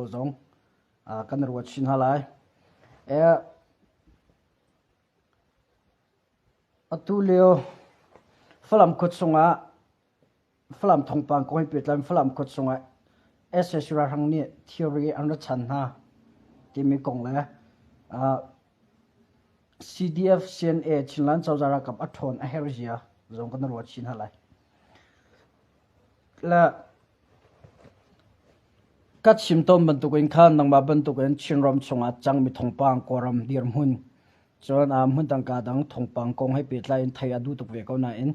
po zong kan ruat chin halai atulio falam khutsunga falam thongpang koi petlam falam khutsunga ss ra hang ni theory ang chan ha timi kong la cdf cna chinlan chawjara kap athon a hergia zong kan ruat chin halai la kat symptom bantukin khan nang ma bantukin chinrom chunga chang mi thongpang koram dirm hun chon mun tang ka dang thongpang kong hai pet lai thai adu tuk ve ko na in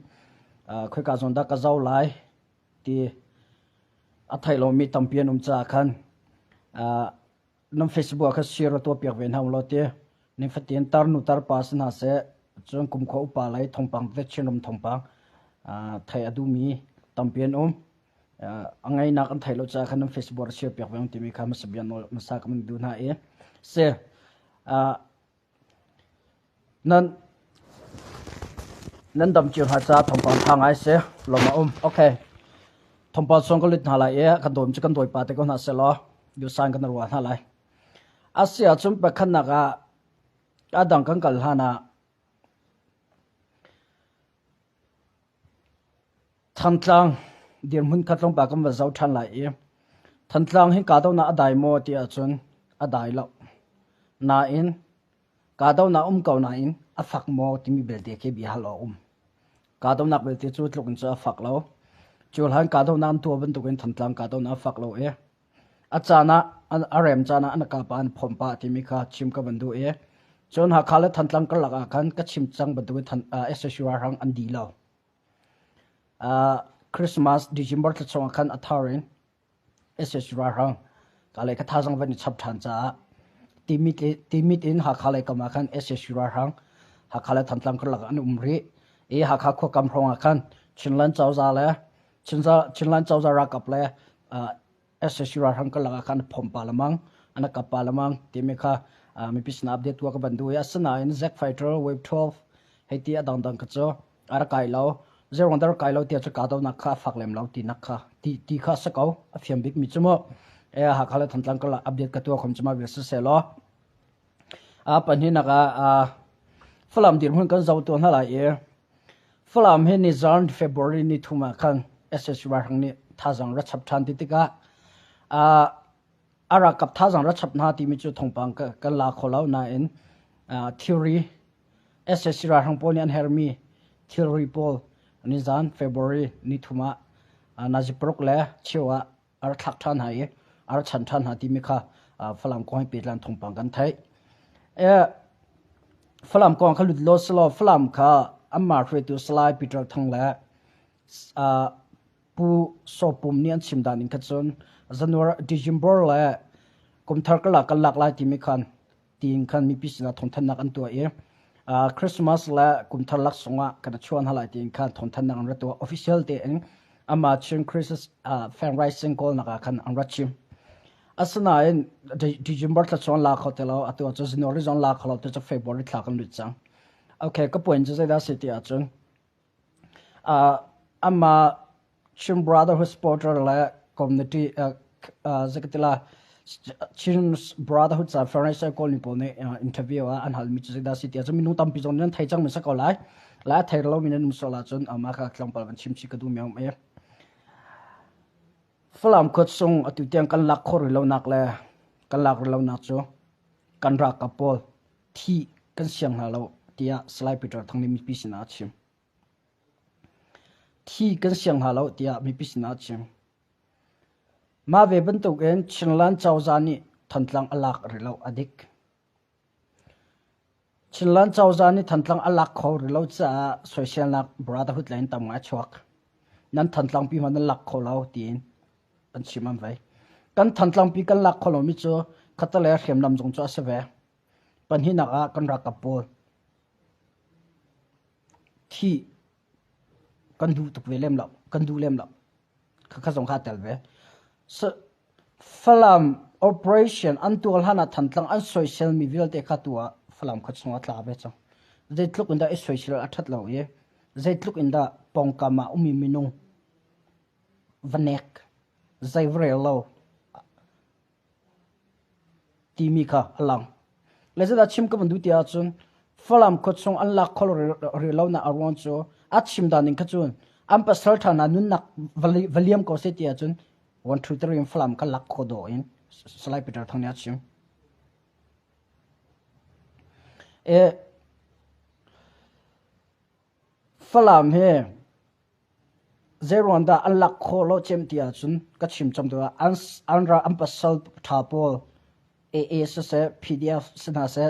khoi ka zon da ka zau lai ti a thai lo mi tampian cha khan nam facebook ka share to pek ven ham lo te ni fatien tar nu tar pas na se chon kum kho pa lai thongpang te chinrom thongpang thai adu mi tampian angai nak an thailo cha khan facebook share pek ven ti mi kha ma sabyan no masak man du na se nan dam chiu ha cha thongpang thangai se loma okay thongpang song ko lit hala kan dom chi kan doi pa te ko na se lo yu san kan ro ha lai asia chum pa khan na ga adang kan kal hana thantlang dir mun khatlong pa kam wa zau than lai thantlang hi ka do na adai mo ti a chun adai lo na in ka do na ko na in a fak mo ti mi bel de ke bi halo ka do na bel ti chu tluk cha fak lo chul han ka do na tu ban tu ken thantlang ka do na fak lo a chana an arem chana an ka pan phom pa ti mi kha chim ka ban du chon ha khala thantlang ka laga khan ka chim chang ban du than ssur hang an di lo Christmas December ta chong khan atharin ssur hang ka le ka thajang van chap than cha timit in ha khale kama khan ssur hang ha khale thantlang ka laga an umri ha kha kho kam ronga khan chinlan chawza le chinlan chawza ra kap le ssur hang ka laga khan phom pa lamang ana ka pa lamang timi kha mi pisna update wa ka bandu ya sana in zack fighter wave 12 heti adang dang ka cho ar kai lo zero under kai lo ti cha ka do na kha faklem lo ti na kha ti kha sa ko a fiam big mi chumo ha khala thantlang ka update ka to khom chuma ve se lo pani na ga falam dir hun kan zau to na la falam he ni jan february ni thuma khan ssur hang ni thajang ra chap than ti tika ara kap thajang ra chap na ti mi chu thongpang ka kan la kholau na in theory ssur hang ponian hermi theory pol ni jan february ni thuma naji prok le chewa ar thak than hai ar chan than ha ti mi kha falam ko hai petlan thongpang kan thai falam ko kha lut lo slo falam kha amma khre tu slai peter thang la pu so pum nian chim dan in khachon january december la kum thar ka lak la ti mi khan ting khan mi pisna thon than nak an to christmas la kum thar lak songa kana chuan hala ting khan thon than nak an ra to official te en ama chin christmas fundraising call na khan an ra chim asana in december ta chon la khotelo atu january zon la kholo to february thla kan lu chang okay ka point je da city a chun ama chin brotherhood supporter la community zakatila chin brotherhood sa furniture call ni pone interview an hal mi che da city a minu tam pi zon nan thai chang me sa ko lai la thai lo min num so la chun ama kha tlang pal ban chim chi ka du myang me falam khot sung atu tiang kan lak khor lo nak le kan lak lo nak cho kan ra kapol thi kan siang na lo tia slide peter thangni mi pisina chim thi kan siang ha lo tia mi pisina chim ma ve ban to gen chinlan chawzani thantlang alak rilo adik chinlan chawzani thantlang alak khor rilo cha social nak brotherhood line tam nga chwak nan thantlang pi man lak kholo tin an chimam vai kan thantlang pi kan lak kholo mi cho khatale khem lam jong cho se ve pan hi na kan ra kapol thi kan du tuk ve lem lo kan du lem lo kha jong kha tel ve so falam operation antual hana thantlang an social mi vil te khatua falam khat songa tla be chang zeitluk inda e social athat lo ye zeitluk inda pongkama umi minung vanek zaivrelo ti mi kha alang le zada chim ka bandu tia chun falam ko chung an lak khol re lo na arwan chu a chim da ning kha chun am pa sal tha na nun nak valium ko se tia chun 1 2 3 falam ka lak kho do in slide peter thang nya chim e falam he zero anda an lak kho lo chem tia chun ka chim cham do an ra am pa sal tha pol AA se PDF sena se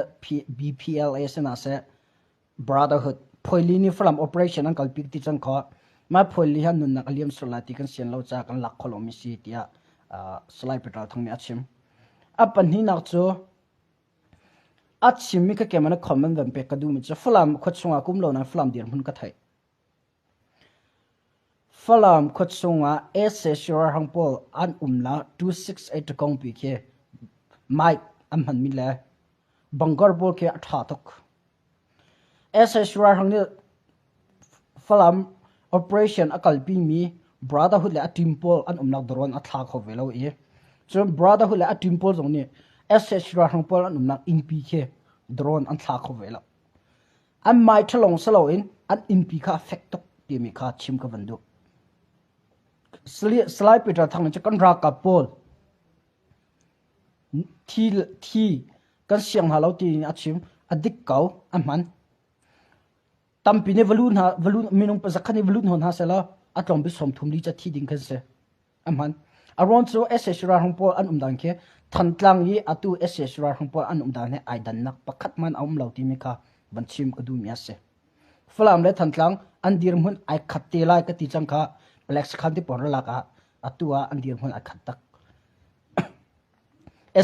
BPLA sena se brotherhood phoilini from operation an kalpik ti chang kho ma phoili han nun nak aliam solati kan sian lo cha kan lak kholomi si tia slide petal thangni achim apan hi nak chu achim mi ka kemana comment dam pe ka du mi chu flam khochunga kumlo na flam dir hun ka thai flam khochunga SS shura hangpol an umla 268 kong pi ke mai amhan mi le bangar bol ke atha tok SS shura hangni falam operation akal pi mi brotherhood le atimpol an umnak doron atha kho velo e so brotherhood le atimpol jong ni SS shura hangpol an umnak inpi ke drone an tha kho velo an mai thlong salo in an inpi kha effect tok ti mi kha chim ka bandu slide peter thang cha kan ra ka pol thi kan siang halo ti achim adik kau amhan tampine valun minung pa zakhani valun hon ha sela atlom bi som thumli cha thi ding kan se amhan around so SS ra hangpol an umdang ke thantlang yi atu SS ra hangpol an umdang ne aidan nak pakhat man aum lo ti mi kha banchim adu mi ase flam le thantlang an dir mun ai khatte lai ka ti chang kha black khan ti por la ka atua an dir mun ai khat tak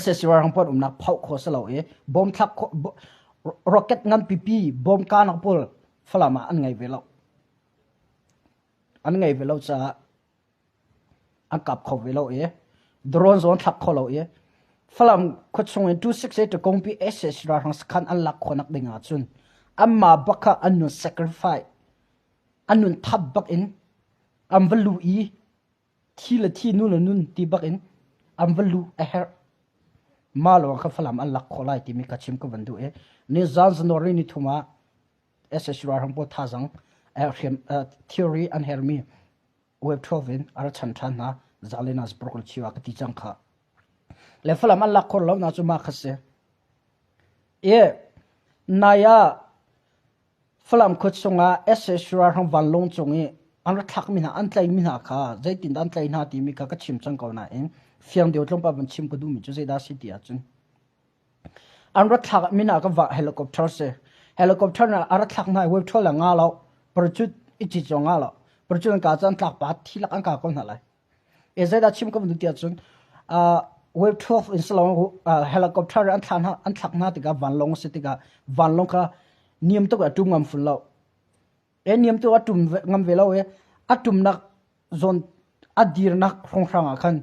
SS ra hangpol umna phau kho salo e bom thak rocket ngan pipi bom ka nak pol flama an ngai velo cha an kap kho velo e drone zone thak kho lo e flam khochung 268 to kongpi SS ra hang khan an lak khonak dinga chun amma baka anu sacrifice anun thab bak in am valu i thila thi nun ti bak in am valu a her malo kha flam an lak kholai ti mi ka chim ko bandu e ni zan znori ni thuma SS ra hang po thazang theory and hermi web 12 in ara chan than na zalenas brokol chiwa ka ti chang kha le flam an lak khol lo na chu ma khase e naya flam khochunga SS ra hang van long chungi an ra thak mi na an tlai mi na kha zaitin an tlai na ti mi ka chim chang ko na in fiang deu tlom pa ban chim ko du mi chu zeda si ti a chun an ra thak mi na ka va helicopter se helicopter na ara thak na web thola nga lo perchut ichi chonga lo perchun ka chan thak pa thilak an ka kon na lai e zeda chim ko du ti a chun web 12 in salong helicopter an thak na ti ga van long se ti ga van long ka niam to ka tum ngam ful lo e niam to atum ngam velo e atum nak zon adir nak khong khanga khan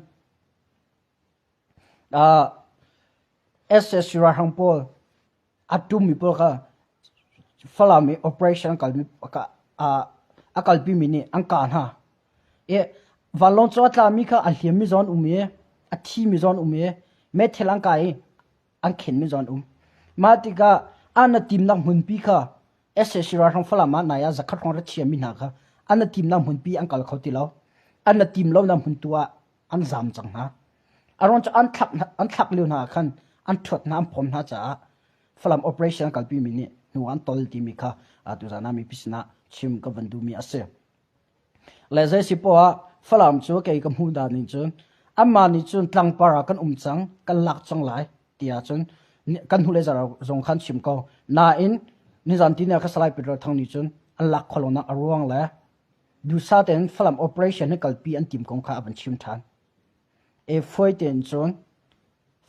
SS ra hangpol atum mi pol ka falami operation kalmi ka akalpi mini angkan ha e valon cho tla mi kha alhiam mi zon umie athi mi zon umie me thelang kai an khen mi zon matika ana tim nak mun pi kha SS ra hang falama na ya zakhat khong ra chiam mi na kha ana tim na mun pi angkal khoti lo ana tim lo na mun tua an zam chang ha aron cha an thak lu na khan an thot na phom na cha falam operation kalpi mini nuan tol ti mi kha atu jana mi pisna chim ka bandu mi ase lezai sipo falam chu ke kam hu da ni chun amma ni chun tlang para kan chang kan lak chang lai tia chun kan hu le zara zong khan chim ko na in ni zan ti na ka salai pedro thang ni chun an lak kholona arwang la du sa ten falam operation kalpi an tim kong kha ban chim than e foi ten chun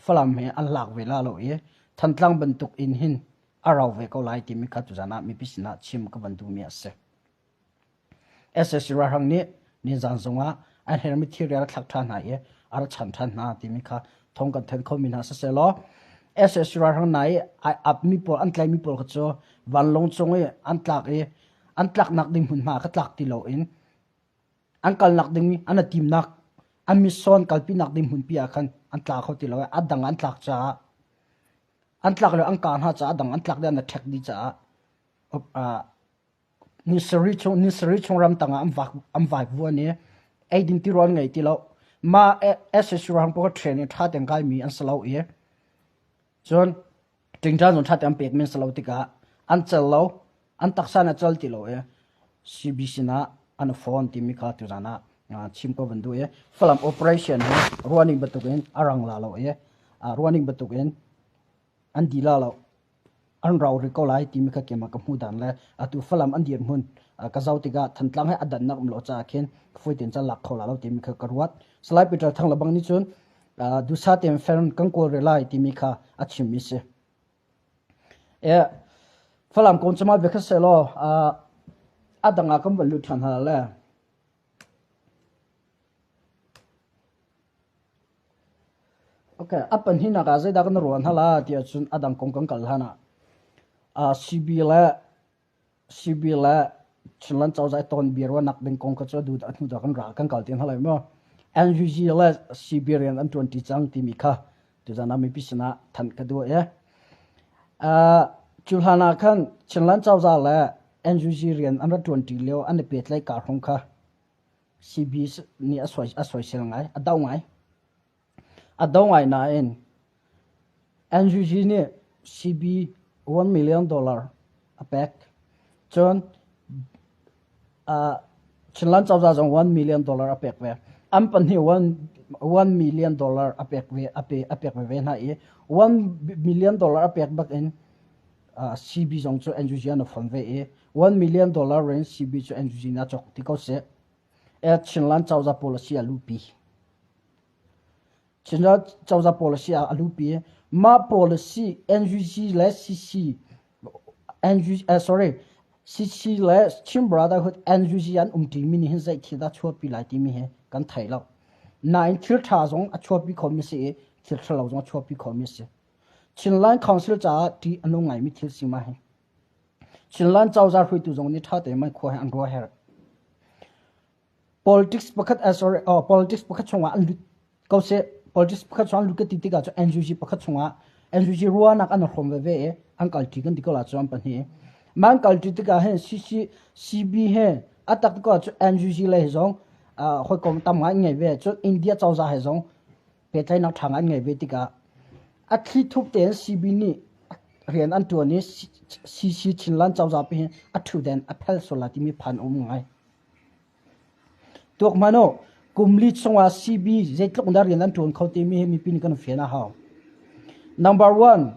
falam he an lak vela lo e than tlang ban tuk in hin araw ve ko lai ti mi kha tu jana mi pisna chim ka bandu mi ase SS ra hang ni zan zonga an her material thak than na e ara chan than na ti mi kha thong kan then khomin ha se lo SS ra hang nai ap mi pol an tlai mi pol kha cho van long chong e an tlak nak ding hun ma kha tlak ti lo in an kal nak ding mi an tim nak an mi son kal pi nak ding hun pi a khan an tlak kho ti lo adang an tlak cha an tlak le ang kan ha cha dang an tlak dan thek di cha nisari chung ram tanga am vak vu ani ai din ti ron ngai ti lo ma ss rang po training tha teng kai mi an salo e chon ting jan on tha tem pek men salo ti ka an chal lo an taksa na chal ti lo e cbc na an phone ti mi kha tu jana chim ko bandu e film operation running batuken arang la lo e running batuken an di la lo an raw recall ti mi kha kema ka mu dan le atu film an diam hun ka zauti ga than tlang he adan nak lo cha khen foi ten cha lak khola lo ti mi kha karwat slide peter thang labang ni chun du sa tem film kan ko relai ti mi kha achim mi se e film kon chama be kha se lo adanga kam balu than ha le okay apan hina ga zai da kan ron hala ti chun adang kong kong kal hana cbla chunlan chau zai ton birwa nak ben kong ka chu du da da kan ra kan kal tin halai mo ngg la siberian an 20 chang ti mi kha tu jana mi pisna than ka du ya chulhana khan chunlan chau za la ngg rian an 20 leo an pe tlai ka hong kha cb ni asoi sel ngai adaw ngai na en ngg ni cb $1 million a pack chon chinlan chawza jong $1 million a pack ve am pan hi $1 million a pack ve a pack ve na e $1 million a pack back in cb jong cho ngg na phone ve e $1 million range cb cho ngg na chok ti ko se e chinlan chawza policy a lupi chinlan chawza policy a lupi ma policy ngg la cc cc la chim brotherhood ngg an umti mini hin zai thida chho pi lai ti mi he kan thailo 9 thil tha jong a chho pi khomi se thil thlo jong chho pi khomi se chinlan council cha ti anu ngai mi thil sima he chinlan chawza hui tu jong ni tha te mai kho he an ro her politics pakhat politics pakhat chonga an ko se politics pakhat chong lu ke ti ti ga cho ngg pakhat chonga ngg ruwa nak an khom ve ankal ti kan dikola chom pan hi man kal ti ka he cb he atak ko cho ngg le jong khoi kom tam nga ngai ve cho india chawza he jong pe tlai nak thanga ngai ve ti ka a thi thup ten cb ni rian an tu ni cc chinlan chawza pe a thu den a phel sola ti mi phan ngai tok mano kumli chonga cb zetlok dar rian an tun khoti mi pin kan fena ha number 1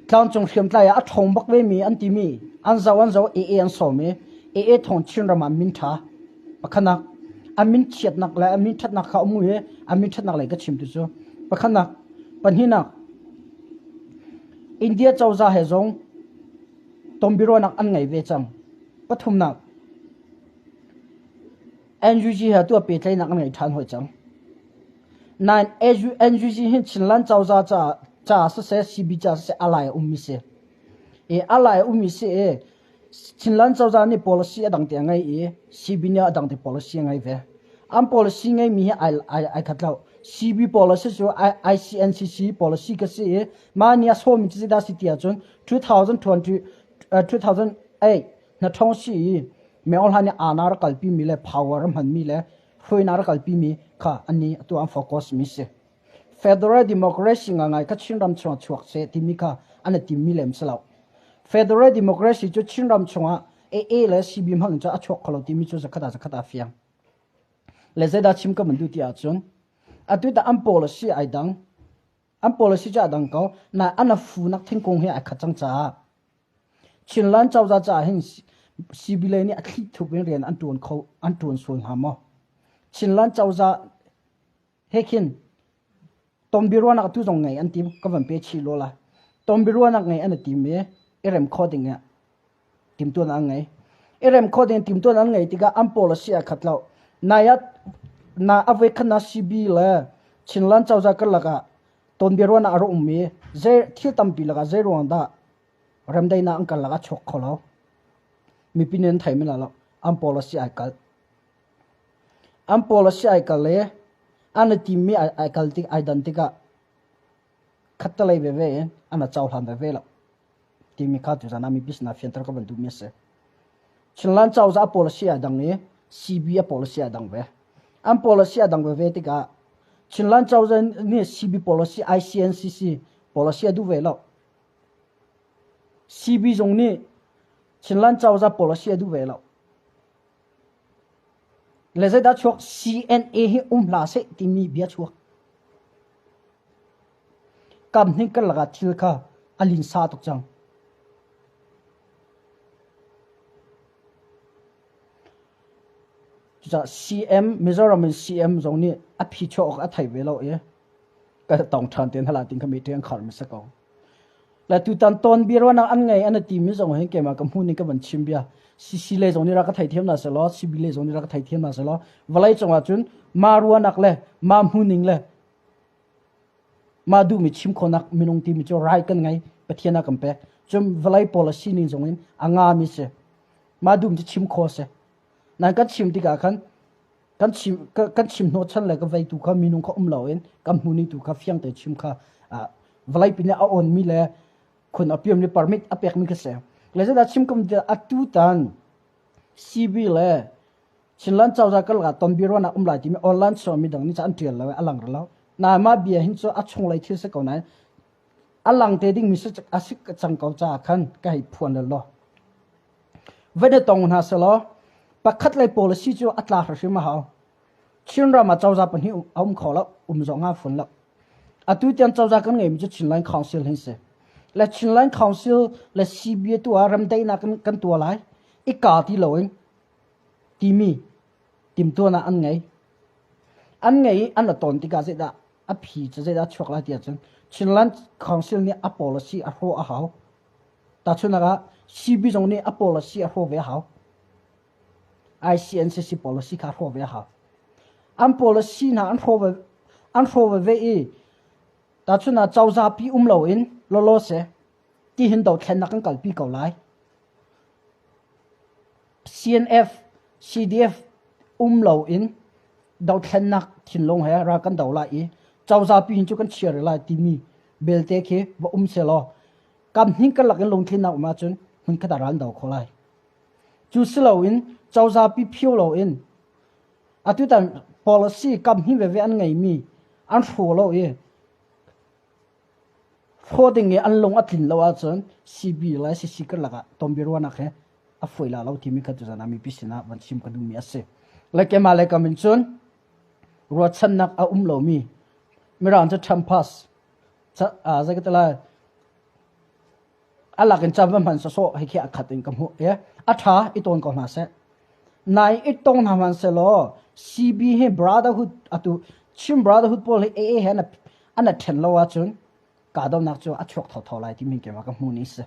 tlang chong khem tlai a thong bak ve mi an ti mi an zaw e an so me e thong chin ra ma min tha pakhana amin chiat nak la amin that nak kha mu he amin that nak lai ka chim tu chu pakhana panhina india chawza he jong tombiro nak an ngai ve chang pathum nak ngg ha tu pe tlai nak ngai than hoi chang 9 ngg hin chinlan chawza cha se cb cha se alai ummi se e alai ummi se e chinlan chawza ni policy adang te ngai e cb nya adang te policy ngai ve am policy ngai mi ai khatlau cb policy so icncc policy ka se mania so mi chi da sitia chun 2008 na thong si me ol hani anar kalpi mi le power man mi le foinar kalpi mi kha ani tu am focus mi se federal democracy nga ngai ka chinram chwa chuak se timi kha ana timmi lem salo federal democracy chu chinram chwa e le cb mang cha achok khalo timi chu zakata fiang le zeda chim ka mandu ti a chun atu da am policy cha dang ko na ana fu nak thing kong he a khachang cha chinlan chawza cha hin cb le ni athi thu ben rian an tun sul ha mo chinlan chawza hekin tombirwa nak tu jong ngai an tim ka van pe chi lo la tombirwa nak ngai an tim me erem coding ya tim tu na ngai erem coding tim tu na ngai tika am policy a khatlo na ave khana cb la chinlan chawza ka laga tombirwa na aro ummi je thil tam pi laga je ronda ramdai na angkal laga chok kholo mi pinen thai me la lo am policy ai kal le an tim mi ai kal ti identika khát ta lấy về anh là cháu làm về lắm thì mình khát từ giờ nami business phiền tất cả vấn đề sẽ chuyện lan cháu ra policy à đằng này CB policy à đằng về anh policy à đằng về thì cả chuyện lan cháu ra này CB policy ICNCC policy à du về lắm CB giống này chuyện lan cháu ra policy à du về lắm lấy ra đã chuộc CNA hi là sẽ tìm mi biết chuộc cầm những cái là thiêu cả alin sa tục chăng cho CM Mizoram CM giống như áp phi cho các thầy về lỗi cái tổng tròn tiền hay là tiền không biết tiền khẩn mới sẽ có là tụi tan tôn bia rồi anh ngày anh tìm mấy giống hình cái mà cầm hun những cái vấn chim bia CC lệ giống như ra cái thầy thêm là sẽ lo CB lệ giống như ra cái thầy thêm là sẽ lo và lại trong là chuyện mà ruộng nạc lệ mà hun những lệ mà du mi chim khonak minung ti mi cho rai kan ngai pathiana kampe chum valai policy ni zongin anga mi se mà du mi chim kho se nan kan chim ti ka kan chim no chan la ka vai tu kha minung kha loin kam huni tu kha fiang te chim kha valai pina a on mi le khun apiam ni permit apek mi ka se le za chim kam de atu tan CB le chinlan chau za kal ga ton biro na lai ti mi online so mi dang ni chan trial la alang ra na ma bia hin cho achong lai thil se ko nai alang te ding mi se asik chang ko cha khan kai phuan lo vede tong na se lo pakhat lai policy chu atla ra ma ha chinra ma chau za pan hi khola zonga phun la atu tian chau za kan ngai mi chu chinlan council hin se la chinlan council la CBA tu aram dai na kan tu lai I ka ti loin ti mi tim tu na an ngai an la ton ti ka se da a phi che da chok la ti chen chinlan council ni a policy a ho a hau ta chuna ga CB jong ni a policy a ho ve hau ICNCC policy ka ho ve hau an policy na an ho ve e ta chuna chau za pi lo in lo se ti hin do thlen na kan kal pi ko lai CNF CDF lo in do thlen nak thin long he ra kan do la i chau za pi hin chu kan chiar la ti mi belte ke wa se lo kam hin kan lakin long thin na ma chun hun ka daran do kholai chu silo in chau za pi phiu lo in atu tan policy kam hin ve an ngai mi an fo lo e phoding e an long athin lo a chun CB la CC ka laga tombirwa na khe a foila lo timi ka tu jana mi pisina ban sim ka du mi ase like ma le kamin chun ro chan nak a lo mi miran cha champas cha a za ka tala ala kan cha van so so he khia khatin kam ho e a tha I ton ko na se nai I tong na man se lo CB he brotherhood atu chim brotherhood pol he he na ana then lo wa chun ka do nak chu a chok tho lai ti min ke ma ka mu ni se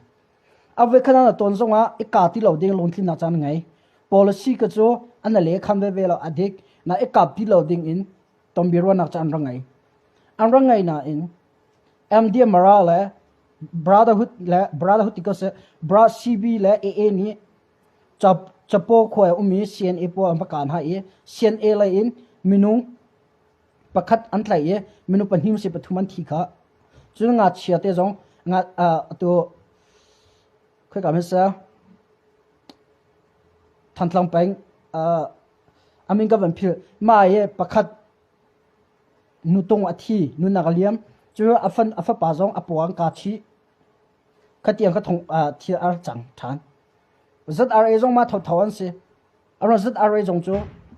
ave khana na ton zonga I ka ti lo ding lon thin na chan ngai policy ka chu ana le kham ve lo adik na e ka ti lo ding in tombiro nak chan rangai na in MD Morale brotherhood because bra CB le AA ni chapo khoi umi CNA po am kan ha e CNA la in minung pakhat an thlai e minu panhim se pathuman thi kha chu nga chia te jong nga to khoi ka mesa thantlang peng amin ka van phil ma ye pakhat nutong athi nunagaliam chu afa pa jong apuang ka chi khatiang ka thong thi ar chang than ZRA jong ma thon se ara ZRA jong chu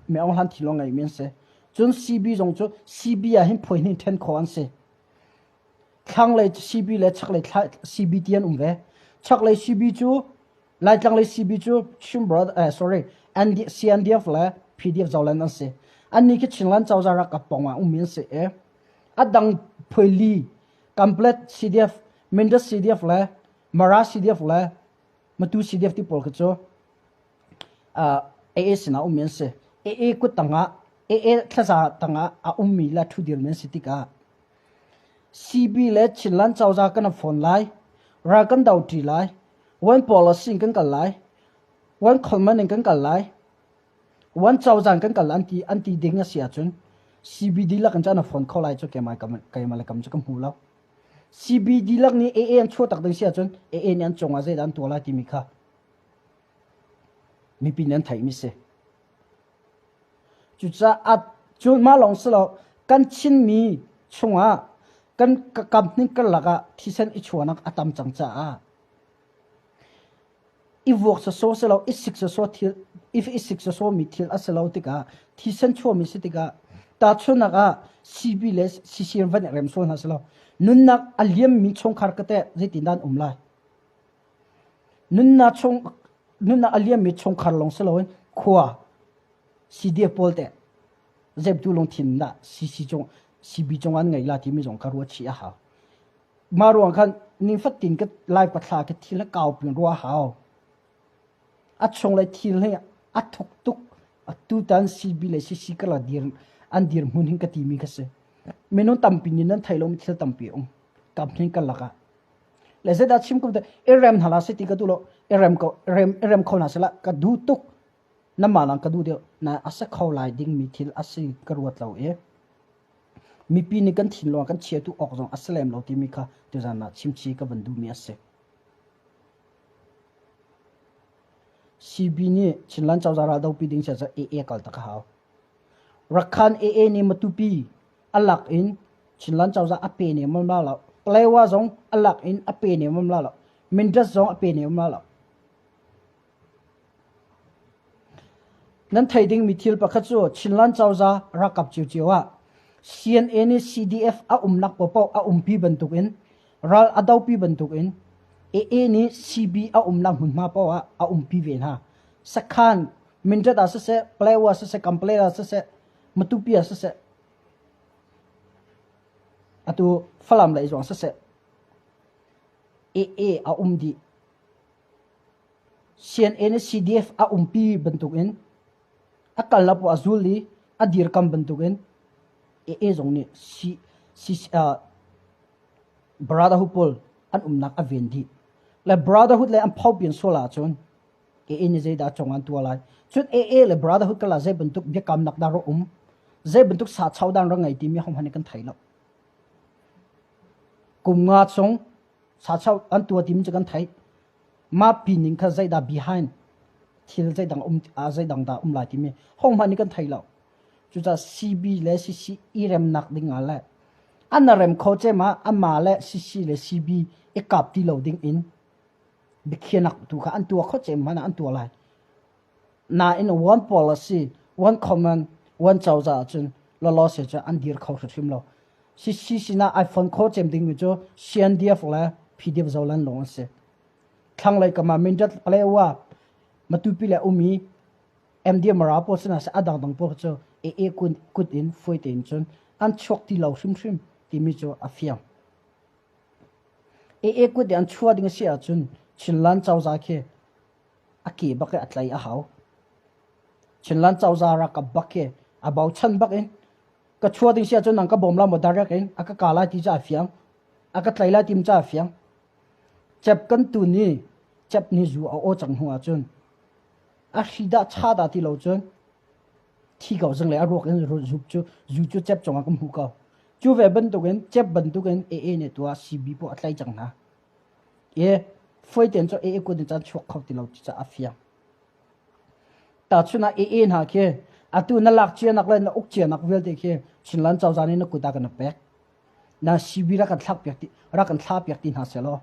me ong han thilong ngai men se chun CB jong chu CB a hin phoi ni then khon se khang le CB le chak le CB tian ve chak le CB chu lai chang le CB chu chim brother sorry and CNDF la PDF zawlan an se ani ki chinlan chawzara ka ponga min se e adang phoili complete CDF Mendes CDF la Mara CDF la matu CDF ti pol khacho AA sina min se AA ku tanga AA thaza tanga a mi la thu dir men sitika CB le chinlan chawza kana phone lai ra kan dau ti lai one policy kan kal lai one command kan kal lai one chawzan kan kal anti ding sia chun CBD la kan chana phone call lai chu ke mai kam chu kam hula CBD lak ni AA an chua tak dang sia chon AA ni an chonga zai dan tola ti mi kha mi pin an thai mi se chu cha at chu ma long slo kan chin mi chunga kan kam ni kal laga thisen I chuanak atam changcha a I vok so selo I sik so thil if I sik so mi thil aselo tika thisen chu mi sitika ta chunaga CB les CCM van rem so na selo nunnak aliam mi chong khar kate zetinan umlai nunna aliam mi chong khar long selo khwa CDF polte zeb tu long thin na CC chong CB chong an ngai la ti mi jong karwa chi a ha maruang khan ni fatin ka lai patla ka thila kaw pin ruwa hao a chong lai thil he a thuk tuk a tu tan CB le CC kala dir an dir mun hin ka ti mi ka se menon tampi ni nan thailo mi thil tampi kam hin ka laka le zeda chim ko de rem hala se ti ka dulo rem ko na sala ka du tuk na malang ka du de na asa khaw lai ding mi thil asi karwat law e mi pi ni kan thin lo kan che tu ok jong aslem lo ti mi kha tu jana chim chi ka bandu mi ase CB ni chinlan chawzara dau pi ding cha AA kal ta kha rakhan AA ni matupi alak in chinlan chawza ape ni mamla la plewa zong alak in ape ni mamla la mindras zong ape ni mamla la nan thaiding mithil pakha chu chinlan chawza rakap chu chiwa CNA ni CDF a umnak popo a umpi bantukin ral adaw pi bantukin AA ni CB a umnak hunma po a umpi ven ha sakhan mindrat asa se plewa asa se complete asa se matupi asa se atu falam lai jong asa se AA a umdi CNA ni CDF a umpi bantukin akal na po azuli adir kam bantukin AA zong ni brotherhood pol an umnak avendi le brotherhood le am phau pian sola chon AA ni zai da chongan tualai chut AA le brotherhood kala zai bentuk bi kam nak da ro zai bentuk sa chau dan rangai ti mi hom hani kan thailo kum nga chong sa chau an tua tim chakan thai ma pining kha zai da behind thil zai dang zai dang da lai ti mi hom hani kan thailo chu cha CB le CC irem nak ding ala anarem khoche ma ama le CC le CB e kap ti loading in bikhianak tu kha an tu khoche mana an tu lai na in one policy one command one chawza chun lo se cha an dir khaw thim lo CC sina iPhone khoche ding mi cho CNDF la PDF zolan lo se thang lai kama mindat plewa matupi le umi MDM rapo sina sa adang dang po cho AA kut in foi ten chon an chok ti lo shim ti mi cho afiam AA kut an chua ding sia chun chinlan chawza khe aki bake atlai a haw chinlan chawza ra ka bake abau chan bakin ka chua ding sia chun ang ka bomla mo darak in aka kala ti cha afiam aka tlaila tim cha afiam chep kan tu ni chep ni zu o chang huwa chun a hida cha da ti lo chun thi gao jang le a rok en ro zup chu zu chu chep chonga kam hu ka chu ve ban tu gen chep ban tu gen AA ne tua CB po atlai chang na ye foi ten cho AA ko de chan chok khau ti lo cha afia ta chuna AA na ke atu na lak che nak le na uk che nak vel te ke chinlan chaw jani na ku da kan pek na CB ra kan thak pek ti ra kan thla pek ti na se lo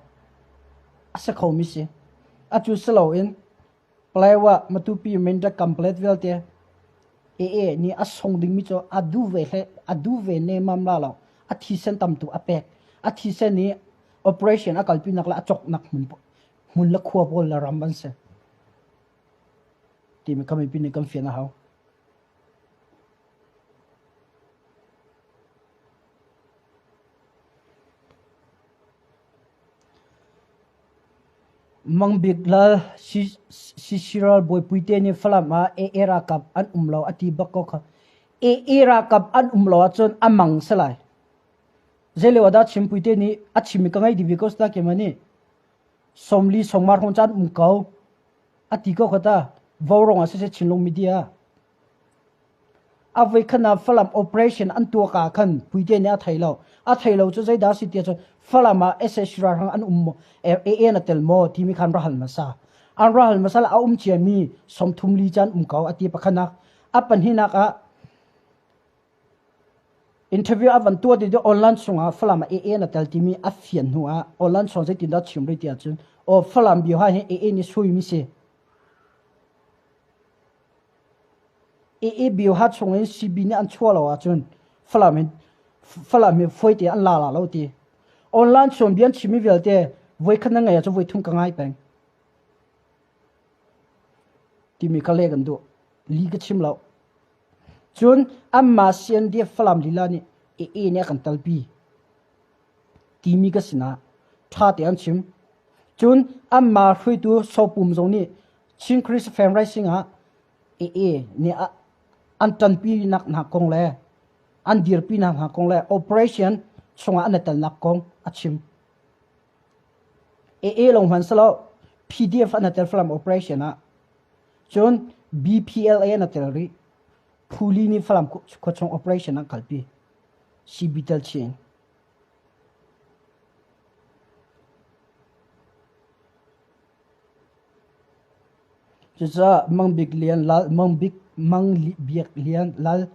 asa khau mi se a chu selo in plewa matupi menda complete vel te AA ni asong ding mi cho adu ve ne mamla lo a thi sen tam tu apek a thi sen ni operation akal pi nak la chok nak mun la khuwa bol la ramban se ti mi kam pi ni kam fiana haw mang big la si siral boy puite ni falama era kap an umlo ati bakko kha era kap an umlo chon amang salai zele wada chim puite ni achimi kangai di because ta kemani somli songmar hon chan umkau ati ko khata vorong ase se chinlong media avoi khana falam operation an tua ka khan puite ne a thailo chu zai da si tia chu falama ss ra hang an e na tel mo ti mi khan ra hal masa an ra hal masala a chian mi som thumli chan kau ati pakhana apan hina ka interview avan tua de online sunga falama na tel ti mi afian huwa online song zai tin da chim ri tia chu o falam bi ha he ni sui mi se bio hat song en cb ni an chua lawa chun falame foi te an la lo ti online song bian chimi velte voi khana ngai chu voi thung ka ngai peng ti mi khale gan do li ka chim lo chun amma sian dia falam lila ni ne kan talpi ti mi ka sina tha te an chim chun amma hui tu sopum zong ni chin chris fan rising a ni an tan pi nak na kong le an dir pi na kong le operation songa an tal nak kong achim long han salo pdf an tal from operation a chon bpla an tal ri phuli ni from ko chong operation an kalpi sibital chain cha mang big lian lal mang biak lian lal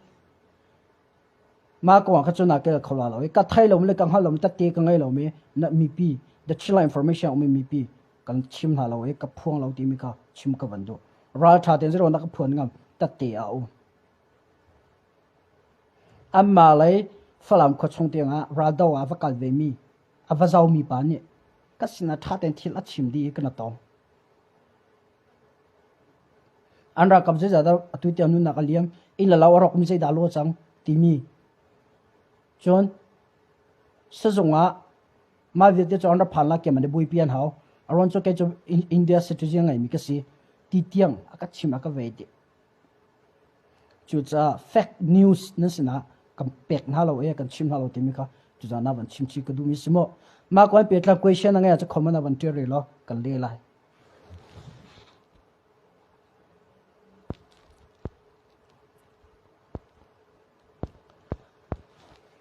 ma ko ka chuna ke khola lo ka thai lo le kang halom ta te ka ngai lo me na mi pi the chila information mi pi kan chim na lo e ka phuang lo ti mi ka chim ka ban do ra tha ten zero na ka phun ngam ta te a u amma lai falam ko chung te nga ra do a va kal ve mi a va zau mi pa ni ka sina tha ten thil a chim di ka na to anra kam je jada atu te anu na ka liam in la law rok mi sei da lo chang ti mi chon sezonga ma vi te chon ra phala ke mane bui pian hau aron cho ke cho india citizen ngai mi ka si ti tiang aka chima ka ve de chu cha fake news na sina kam pek na lo e kan chim na lo ti mi ka chu za na ban chim chi ka du mi simo ma ko pe tla question nga ya cha khoma na ban te re lo kan le lai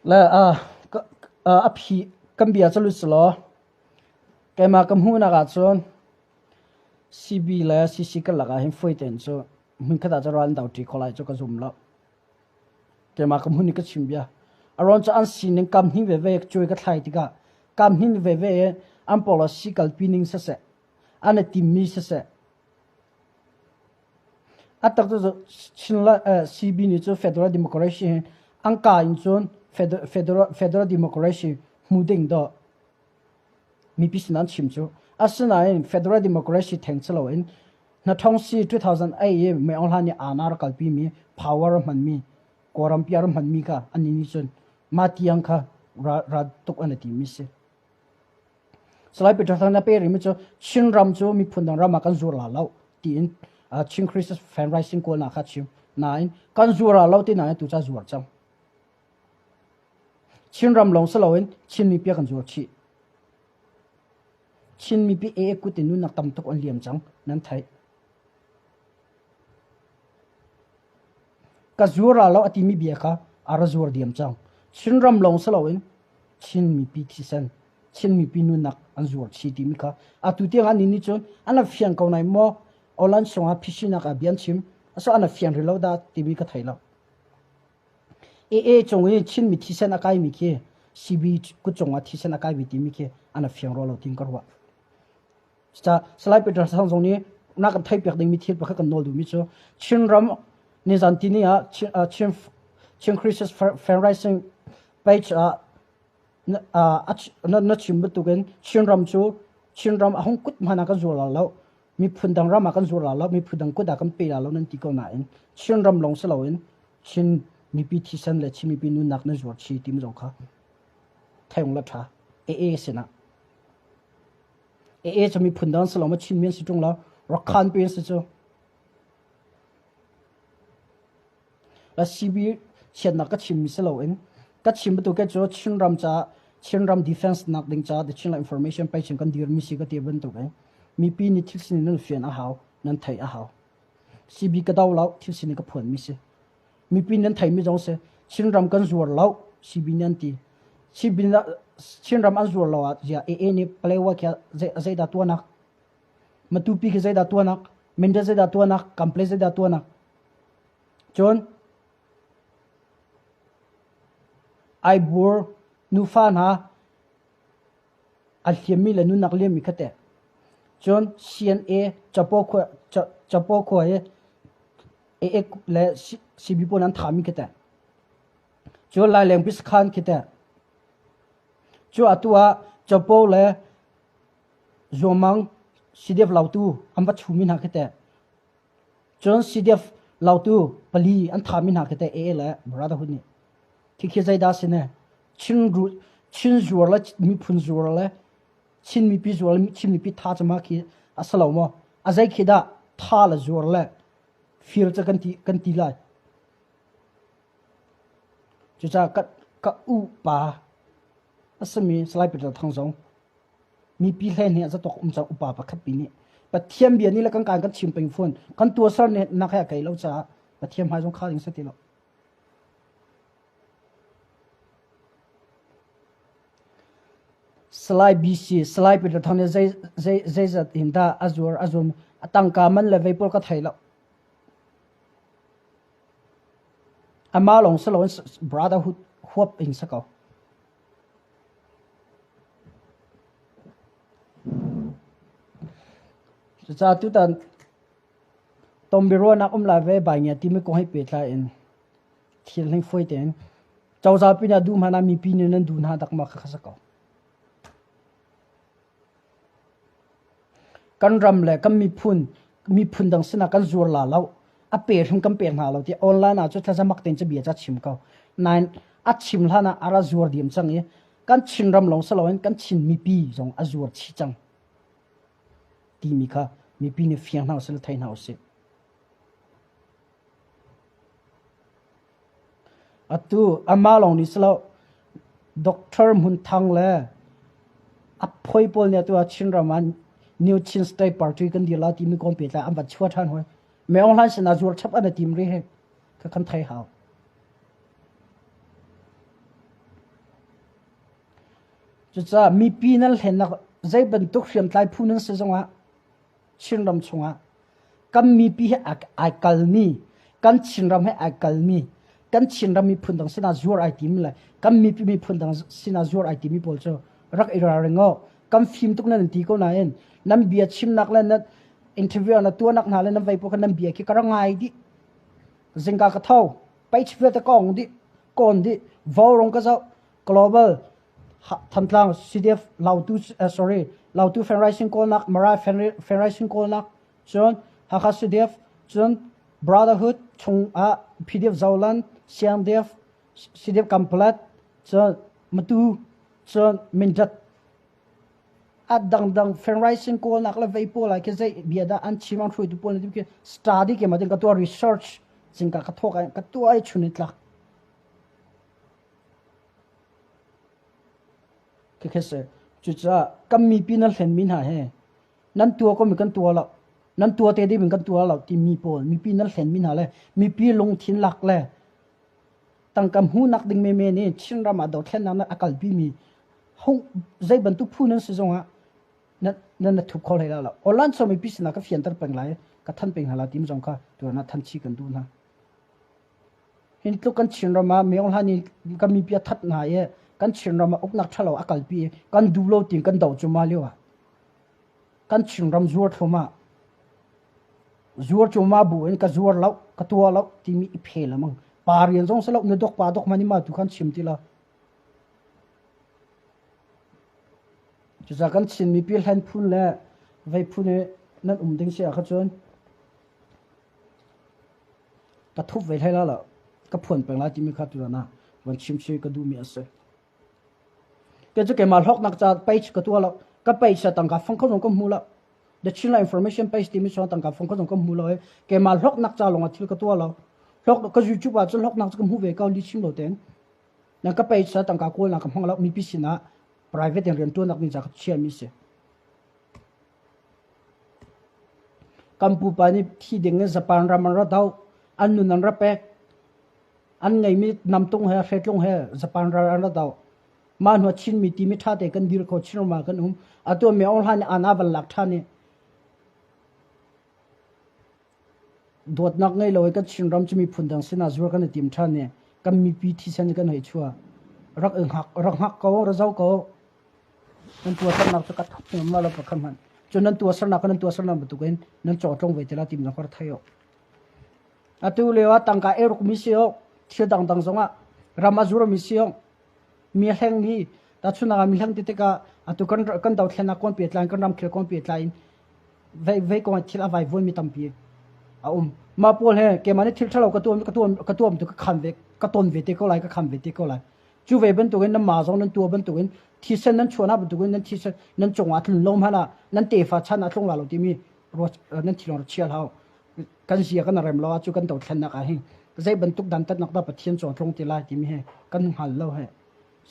la a phi kambia chalu slo kema kam hu na ga chon cb la cc ka laga hin foi ten so min khada charan dau ti kholai cho ka zum lo kema kam hu ni ka chimbia aron cha an sin kam hi ve ve choi ka thlai ti ka kam hin ve ve an policy kal pining sa se an ti mi sa se atak to chinla cb ni cho federal democracy an ka in chon federal democracy muding do mi pisnan chimchu asna in federal democracy thengchalo in na thongsi 2008 me onlani anar kalpi mi power man mi koram piar man mi ka ani ni chun matiang kha ra tok anati mi se slai pe thana pe ri mi chu chinram chu mi phundang rama kan zur la lo tin chin christ fan rising ko na kha chim nine kan zur la lo ti na tu cha zur cham chin ram long saloin chin mi pia kan zur chi chin mi pi ku te nu nak tam tok on liam chang nan thai ka zura lo ati mi bia ka ara zur diam chang chin ram long saloin chin mi pi thisan chin mi pi nu nak an zur chi ti mi ka atu te nga ni chon ana fian ko nai mo olan songa phishina ka bian chim aso ana fian ri lo da ti mi ka thai lo chongwe chin mi thisen akai mi ke cb ku chonga thisen akai bi ti mi ke ana fiang ro lo ting karwa sta slide peter sang zong ni na kan thai pek ding mi thil pa kan nol du mi cho chin ram ni zan ti ni a chin christ fan rising page na chim bu tu gen chin ram ahong kut mana ka zo la lo mi phundang ram kan zo la lo mi phundang ku da kan pe la lo nan ti ko na in chin ram long sa lo in chin mi pi thisan le chimi pi nu nak na zor chi tim jong kha thayong la tha sena chami phundan salo ma chin men si tong la rakhan pe se cho la cb chen na ka chim mi salo en ka chim bu to ke cho chin ram defense nak ding cha the chin information pa chin kan dir mi si ka te ban to ke mi pi ni thil sin na fian a haw nan thai a haw cb ka daw law thil sin ka phon mi se mi pin nan thai mi jong se chin ram kan zuar lau si bin nan ti si bin chin ram an zuar lau ya e ni plewa kya zai da tu nak ma tu pi ke zai da tu nak mende zai da tu nak complex zai da tu nak chon ai bur nu fan ha al thiami la nu nak le mi khate chon cna chapo ko e le sibi pon an thami khate cho la leng bis khan khate cho atua chapo le zomang sidef lautu amba chumin ha khate chon sidef lautu pali an thamin ha khate e la brotherhood ni khi zai da sine chin zuar la mi phun zuar la chin mi pi zuar mi chin mi pi tha chama khi asalo mo azai khida tha la zuar la fir cha kan ti lai chu cha ka u pa asmi slide pe thang zong mi pi hlen he za tok cha upa pa khat pi ni pathiam bia ni la kan chim peng phone kan tua sar ne na kha kai lo cha pathiam ha jong kha ding sa ti lo slide bc slide pe thang ne zai za inda azum atang ka man le vepol ka thailo ama long salon brotherhood hope in sakao cha tu tan tombiro na la ve ba nya ti me ko hai pe tla en thil nei foi ten chau za pi na du mana mi pi ne nan du na dak ma kha sakao kan ram le kam mi phun dang sina kan zur la lau a pe thum kam pe na lo ti online a chu thla jamak ten che bia cha chim ka nine a chim lana ara zur dim chang e kan chin ram long saloin kan chin mi pi jong a zur chi chang ti mi kha mi pi ne fiang na sel thai na se atu ama long ni slo doctor mun thang le a phoi pol ne tu a chin raman new chin state party kan dila ti mi kom pe ta am ba chua than hoi me online sina zur chap ana tim re he ka kan thai hao chu cha mi pi nal hen na zai ban tuk hriam tlai phunan se zonga chin ram chunga kam mi pi he ai kal mi kan chin ram he ai kal mi kan chin ram mi phun dang sina zur ai tim la kam mi pi mi phun dang sina zur ai tim mi pol cho rak ira rengo kam phim tuk nan ti ko na en nam bia chim nak la na interview na tu nak na le nam vai po kan nam bia ki karangai di zinga ka thau pai chwe ta kong di kon di vorong ka zau global thamtlang cdf lautu fundraising ko nak mara fundraising ko nak chon hakha cdf chon brotherhood chung a pdf zaulan siam def cdf complete chon matu chon mindat adang fundraising ko nak la veipo la ke zai biada an chimang thui tu pol ni ke study ke madin ka to research jinga ka thok ka tu ai chunit la ke khese chu cha kam mi pinal hlen min ha he nan tua ko mi kan tua la nan tua te di min kan tua la ti mi pol mi pinal hlen min ha le mi pi long thin lak le tang kam hu nak ding me ni chin rama do thlen na akal bi mi hong zai ban tu phu nan se zonga nan thu khol hela la olan so mi pi sina ka fian tar peng lai ka than peng hala tim jong kha tu na than chi kan du na hin tu kan chin rama me ong hani ka mi pi that na ye kan chin ram ok nak thalo akal pi kan du lo ting kan dau chuma lewa kan chin ram zuar thoma zuar chuma bu en ka zuar lau ka tua lau ti mi phela mang par yen jong salo ne dok pa dok mani ma tu kan chim ti la chu za kan chin mi pi hlan phun le vai phune nan ding sia kha chon ka thup ve thaila la ka phun peng la ti mi kha tu na wan chim chi ka du mi ase ke chu ke mal hok nak cha page ka tu la ka page sa tang ka phong khong ko mu la the chila information page ti mi so tang ka phong khong ko mu la ke mal hok nak cha longa thil ka tu la hok ka youtube a chu hok nak ka mu ve ka li chim lo ten na ka page sa tang ka ko na ka phong la mi pi sina private and rent tu nak ni cha ka chia mi se kampu pani thi ding japan raman ra dau annu nan ra pe an ngai mi nam tung he hretlong he japan ra ra daw man ho chin mi ti mi tha te kan dir ko chino ma kan ato me ol han anaval lak thani dot nak ngai loi kan chin ram chimi phundang sina zur kan tim thani kan mi pi thi san kan hei chua rak hak ko ra zau ko nan tua san nak ka thap ni ma la pa khan man chu nan tua san nak nan tua san nam tu gen nan chaw tong ve tela tim na kor thayo atu lewa tangka eruk misio thedang dang zonga ramazura misio mi heng ni ta chuna mi heng te ka atu kan daw thlena kon pe tlan kan ram khel kon pe tlain ve ko thila vai voi mi tampi a ma pol he ke mane thil thalo ka tuam tu ka khan ve ka ton ve te ko lai ka khan ve te ko lai chu ve ben tu gen na ma zong nan tu ben tu gen thi sen nan chona bu tu gen nan thi sen nan chonga thun lom hala nan te fa chan a thlong la lo ti mi ro nan thilor chial hao kan sia kan rem lo chu kan daw thlen na ka hi zai ban tuk dan tat nak da pathian chong thlong ti lai ti mi he kan hal lo he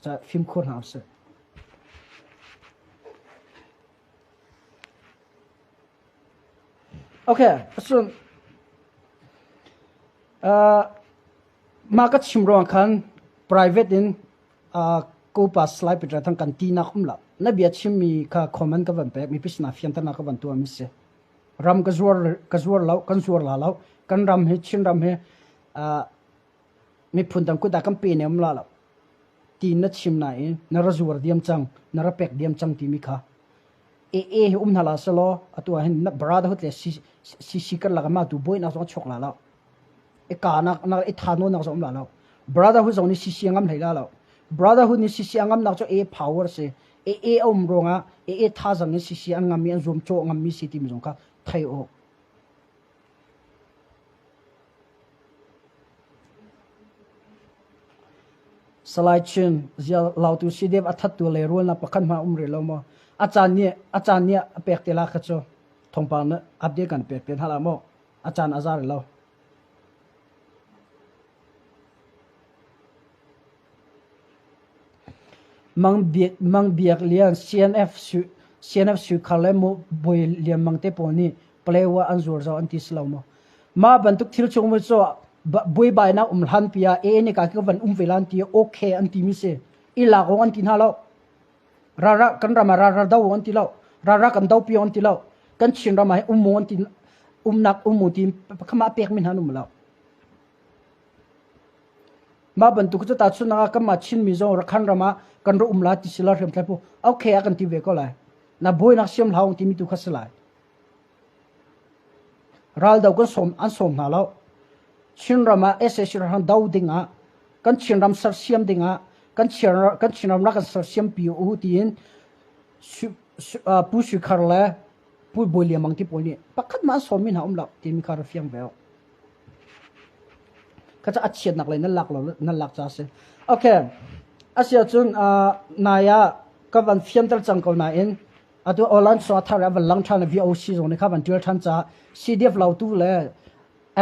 sa phim khor ha se okay so ma ka chim ro khan private in ko pa slide pitra thang kan ti na khum la na bia chim mi ka common ka van pe mi pisna fian ta na ka van tu mi se ram ka zuar lau kan zuar la lau kan ram he chin ram he mi phundang ku da kan pe nem la la ti na chim na in na ra zuar diam chang na ra pek diam chang ti mi kha e na la salo atu hin na brother hotle si kar la ma tu boy na so chok la la e ka na e thano na so la la brother hu zong ni si ngam lai la la brother hu ni si ngam na cho e power se e ronga e tha jang ni si angam mi an zum cho ngam mi si ti mi jong ka thai o salai chen zia lau tu si dev athat tu le rol na pakhan ma umre lo mo achan ni pek te la kha cho thongpa na update kan pek pen hala mo achan azar lo mang biak lian cnf su khale mo boi liam mang te poni plewa anzur zo anti slomo ma bantuk thil chung mo cho boi bai na han pia e ni ka ka van velan ti okay anti mi se ila go anti na lo ra kan ra ma ra daw anti lo ra kan daw pi anti lo kan chin ra mai mo anti nak mu ti khama pek min hanum lo ma bantuk chu ta chu na ka ma chin mi zo ra khan ra ma kan ro la ti sila rem tlapo okay akan ti ve ko la na boi nak siam laung ti mi tu khasla ral daw kan som na lo chin ra ma ss ra daw dinga kan chin ram sar siam dinga kan chin ram na kan sar siam pi u tin pu su khar la pu bolia mang ti poni pakhat ma som min ha la ti mi khar fiang ve ka cha achiat nak le na lak cha se okay asia chun naya ka van fiam tar chang ko na in atu online so thar va lang than voc zone ka van tir than cha cdf lau tu le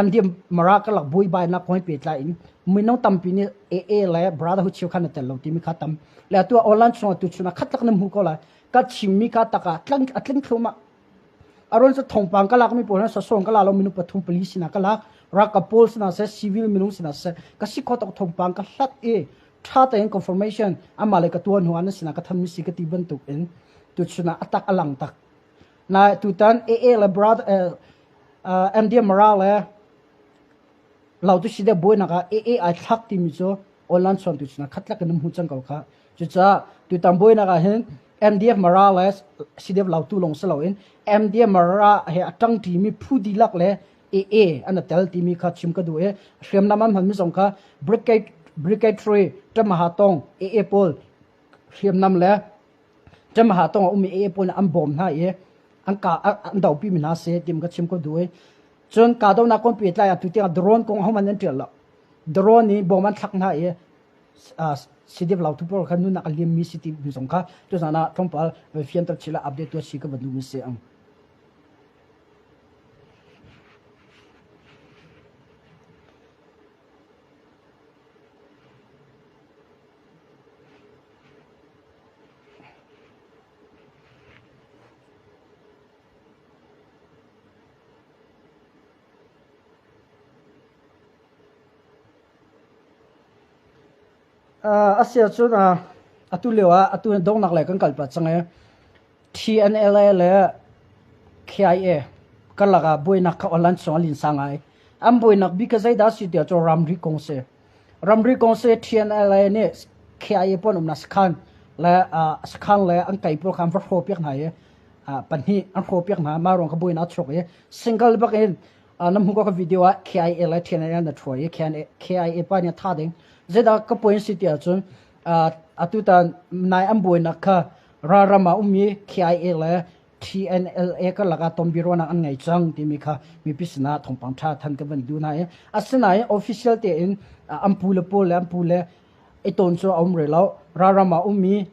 mdm mara ka lak bui bai na point pe tla in minong tampi ni a le brother hu chiu khan tel lo ti mi khatam le atu online so tu chuna khatlak nam hu ko la ka chimmi ka taka atling thuma aron sa thongpang ka lak mi pon sa song ka la lo minu pathum police na ka la ra ka pols na se civil minung sina se ka si khotok thongpang ka hlat e tha ta in confirmation amale ka tuan huan sina ka tham mi si ka ti ban tuk in tu chuna atak alang tak na tu tan a le brother md morale lau tu si de boy na ka a thak ti mi cho online son tu chuna khatlak nam hu chang ka kha chu cha tu tam boy na ka hen mdf morales sidef lau tu long selo in mdf mara he atang ti mi phudi lak le a ana tel ti mi kha chim ka du e hrem namam han mi song kha brigade 3 tamahatong a pol hrem nam le tamahatong umi a pol am bom na e ang ka an dau pi mi na se tim ka chim ko du e chon ka do na kon pi tla ya tu ti drone kong homan en tel la drone ni boman thak na e sidif lau tu por khan nu na kalim mi city bi song kha to sana thongpal fian tar chila update to chi ka badu mi se ang asia chu na atu lewa atu dong nak le kan kalpa change TNLA le KIA kalaga boinak ka online songalin sangai am boinak because ai da si dia cho ramri kongse TNLA ne KIA pon nas khan la skhan le an kai pro kham for hopiak na ye panhi an hopiak na marong ka boina chok ye single bak in nam hu ko video a KIA le TNLA na thoi KIA pa nya tha ding zeda ka point si dia chun atutan nai am boinak ka rarama ummi KIA le TNLA ka laga tombiro na an ngai chang timika mi pisna thongpang tha than ka ban du na e asna e official te in ampule iton cho omre lo rarama ummi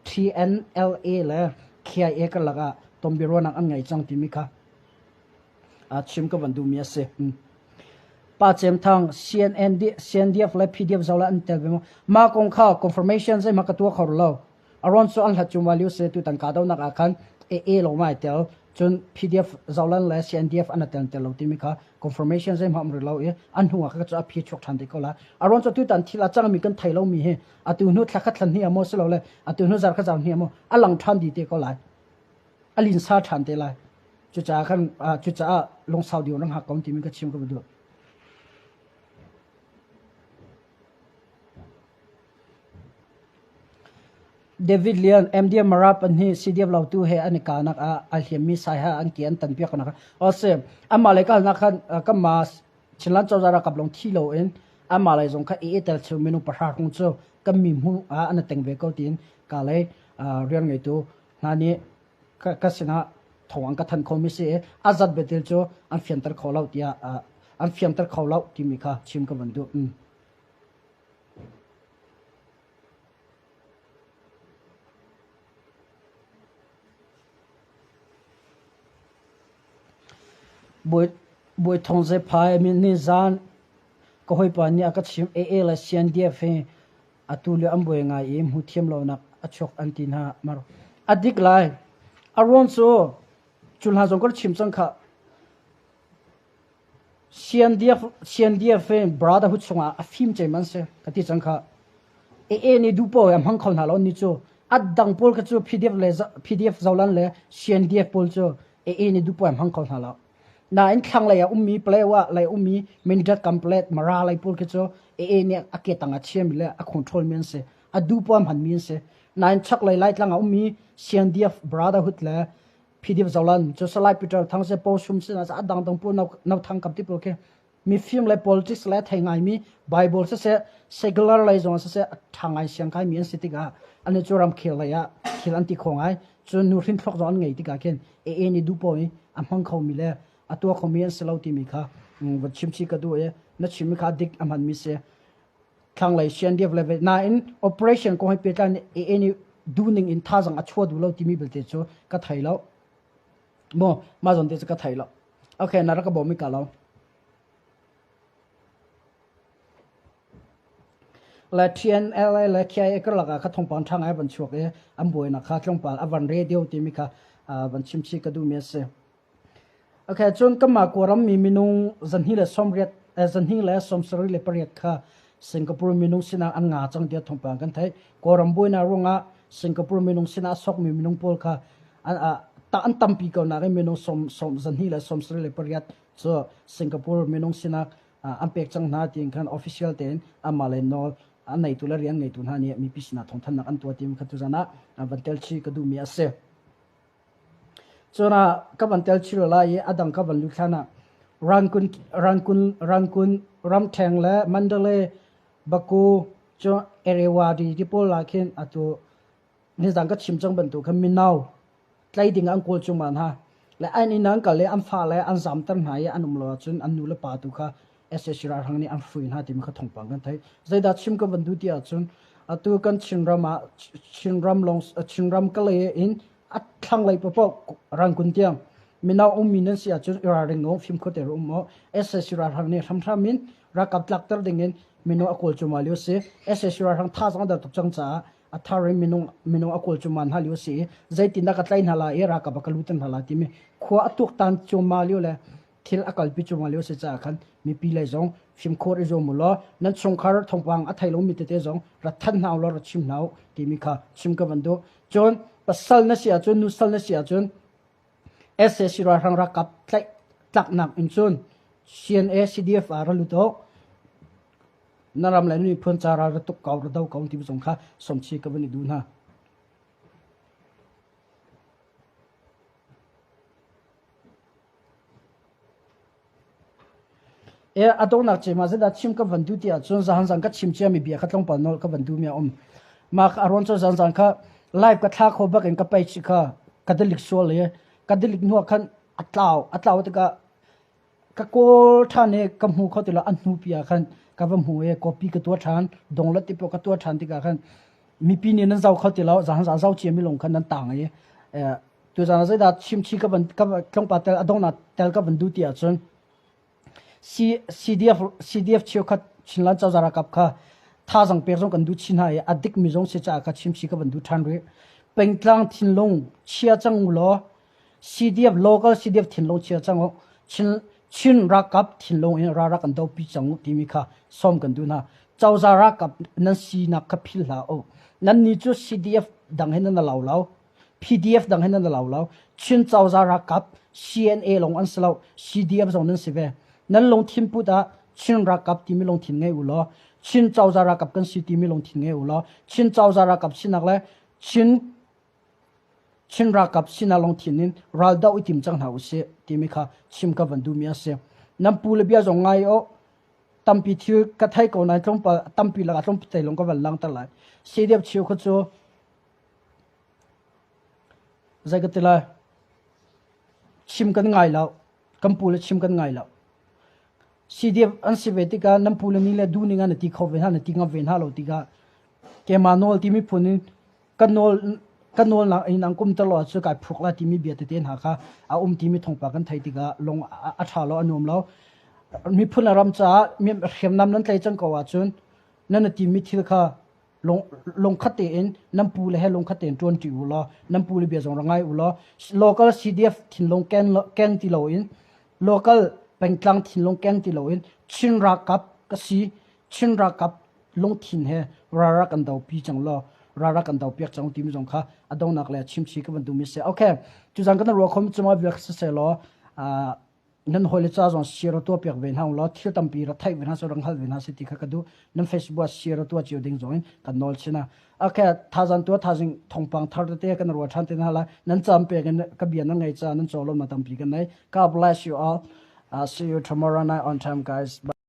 TNLA le KIA ka laga tombiro na an ngai chang timika chim ka ban du mi ase pa chem thang CNDF le PDF zawla an tel ma kong kha confirmation zai ma ka tu khor lo aron so an hachum value se tu tan ka daw na ka khan e lo mai tel chun PDF zawlan le CNDF an tel lo timi kha confirmation zai ham ri lo e an hunga ka cha phi chok than de ko la aron so tu tan thila chang mi kan thailo mi he atu nu thla kha thlan hi amo se lo le atu nu zar kha jang hi amo alang than di te ko la alin sa than te la chu cha khan chu cha long sau dio nang ha kom timi ka chim ko bu David Lian MDM Marap and he CDF lau tu he an kanak alhemi sai ha an kian tan pia kana ose amale ka nakhan kamas chilan chawzara kaplong thilo en amale jong kha e tel chu menu pahar kung chu kammi mu an tengve ko tin ka le rian ngai tu nani ka sina thawang ka than khomi se azat betel chu an fiantar kholau tia an fiantar kholau timi kha chim ka bandu boy thong ze phai min ni zan ko hoi pa ni aka chim e la CNDF he atul am boy nga e mu thiam lo na achok antin ha mar adik lai aron so chulha jong kor chim chang kha CNDF he brother hu chunga a phim che man se kati chang kha e ni du po am hang khol na lo ni chu adang pol ka chu PDF zawlan le CNDF pol chu e ni du po am hang khol na lo na in khang la ya ummi plewa la ummi minute complete mara lai pul ke cho e ne aketanga chem le a control men se a du pom han min se na in chak lai lai tlang ummi CNDF brotherhood la PDF zawlan cho salai peter thang se posum se na adang dang pu na thang kap ti pul ke mi film le politics la thaingai mi bible se secular lai zong se thangai siang kai min se ti ga ane choram khel la ya khilan ti khongai chu nu rin thlok zon ngei ti ka ken e ni du poi am hang khau mi le atua khomian selauti mi kha chimchi ka du e na chimi kha dik amhan mi se thang lai CNDF level na in operation ko pe tan e any doing in thazang a chwa du lo ti mi belte cho ka thailo mo ma zon te ka thailo okay na ra ka bo mi ka lo la TNLA la KIA ka laga ka thong pan thang ai ban chuak e am boi na kha tlong pal avan radio ti mi kha ban chimchi ka du me se okay chon kama koram mi minung zanhi le somriat zanhi le somsari le pariat kha Singapore minung sina an nga chang dia thongpang kan thai koram boina ronga Singapore minung sina sok mi minung pol kha ta an tampi ko na minung som zanhi le somsari le pariat so Singapore minung sina ampek chang na ting khan official ten amale nol anai tu la rian ngai tu na ni mi pisna thong than nak an tu tim khatu jana vantel chi ka du mi ase chona kabantel chiro la ye adang ka ban luthana rangkun ramtheng le mandale baku cho erewadi dipol la khen atu ni jang ka chimchang ban tu khamin naw tlai ding ang kol chuman ha le ani nang ka le am fa le an zam tan na ye anum lo chun an nu le pa tu kha SSR hang ni an fuin ha tim kha thongpang kan thai zaida chim ka ban du tia chun atu kan chinram ka le in at thang lai popo rangkun tiang mina minen sia chu ra ringo film ko te rum SSR hang ni tham min ra kap tlak tar dingen mino akol chumalio se SSR hang tha jang da tuk chang cha athari mino akol chuman halio se zaitin da ka tlain hala era ka bakalutan hala ti me khwa atuk tan chumalio le ทิลอากาศพิจูมาเลี้ยวเสียจากขันมีปีเลยจงฟิมโคดไอโจมุลอนั้นสงครามทงปังอัฐไยลงมีเตเตจงรัฐนาวลอรัชิมนาวที่มีค่ะชิมกับวันดูจนปัสสัลนเสียจนนุสัลนเสียจนSS รารังรักกับตักหนักอินจุน CNA CDF อารัลุโตนารำเลยนี่เพื่อนจาราระตุกเก่าระดาวเก่าที่ผสมค่ะสมชีกับวันนี้ดูนะอดงนักเจมาจะได้ชิมกับวันดูที่อาจจะจะหันสังกัดชิมเชียมีเบียร์ขัดลงปานนกับวันดูมีมาอารมณ์จะสังค่ะไลฟ์กับท่าโคบักเองกับไปชิค่ะกัดลิกชัวเลยกัดลิกนัวขันอัตลาวที่ก็โกท่านเนี่ยกับหูเขาติละอันหูเปียขันกับหูก็ปีกับตัวท่านดงละติปกับตัวท่านที่ขันมีปีนี้นั่นเจ้าเขาติละจะหันเจ้าเจียมีลงขันนั้นต่างตัวจะจะได้ชิมชีกับวันกับลงปาเตลอดงนักเตลกับวันดูที่อาจจะCDF เชียวขัดชินลันเจ้าจาระกับค่ะท่าสังเปรย์กันดูชินหายอดีตมีจงเสียจากชิมชีกับวันดูทันเรื่องเป็นกลางทินลงเชียจังอุลอ CDF local CDF ทินลงเชียจังชินรักกับทินลงเองรักกันดาวปีจังที่มีค่ะซ้อมกันดูนะเจ้าจาระกับนั้นสีนักกับพิลลาโอนั้นนี่จู CDF ดังให้นั่นเหล่า PDF ดังให้นั่นเหล่าชินเจ้าจาระกับ CNA ลงอันสลาว CDF จงนั้นสิเวนั้นลงทิมพุดาชินรักกับที่ไม่ลงทิ้งไงอุลอชินเจ้าจาระกับกันสิที่ไม่ลงทิ้งไงอุลอชินเจ้าจาระกับชินักเลยชินรักกับชินาลงทิ้งนินรัลดาวอิติมจังหาวเสียที่มีค่ะชิมกับวันดูมีอาเสียน้ำปูเลเบียจงไงโอตั้มปีที่กระไทยก่อนนายตรงปะตั้มปีละตรงใจลงกับวันลังตลาดเสียเดียบเชียวเขาโจใจก็ติละชิมกันไงแล้วกัมปูเลชิมกันไงแล้วCDF อันสิเวติกาน้ำพูลนี่แหละดูนี่งานที่เขาเวนหาที่งาเวนหาเราที่กาเกมาโนลที่มีพูนิกันโนลนังกุมตลอดสุกายพวกละที่มีเบียดเตียนหาค่ะที่มีทงปากันไทยที่กาลงอัฐาเราอนุมเรามีพูนอารมณ์จ้ามีเข็มน้ำนั้นใจจังกว่าจนนั่นที่มีที่ค่ะลงคัดเต็นน้ำพูเลยให้ลงคัดเต็นจวนจิวล้อน้ำพูเลยเบียดจงรังไงอุล้อ local CDF ทิ้งลงแกงที่เราอิน localเป็นกลางถิ่นลงแกงที่เราเห็นชินรักกับก็สีชินรักกับลงถิ่นเฮรักกันดาวปีจังล้อรักกันดาวเปียกจังที่มีจงค่ะอดงนักเลยชิมชีกับมันดูมิเสโอเคจุดจังกันรัวคมจะมาเบียกเสล้อนั่นหอยเลยจ้าจงเชียร์ตัวเปียกเวนห้องล้อที่ตั้มปีรัฐไทยเวนห้าสรังฮัลเวนห้าสิทธิค่ะก็ดูนั่นเฟซบุ๊กเชียร์ตัวจิวดิ้งจงกันนอลชินะโอเคท่าจันตัวท่าจิงทงปังทาร์เตะกันรัวชันเตนฮะละนั่นจำเปียกันกับเบียนนั่งไงจ้านั่นโจลมาตั้มปีกันไหนก็ bless you all I'll see you tomorrow night on time, guys. Bye.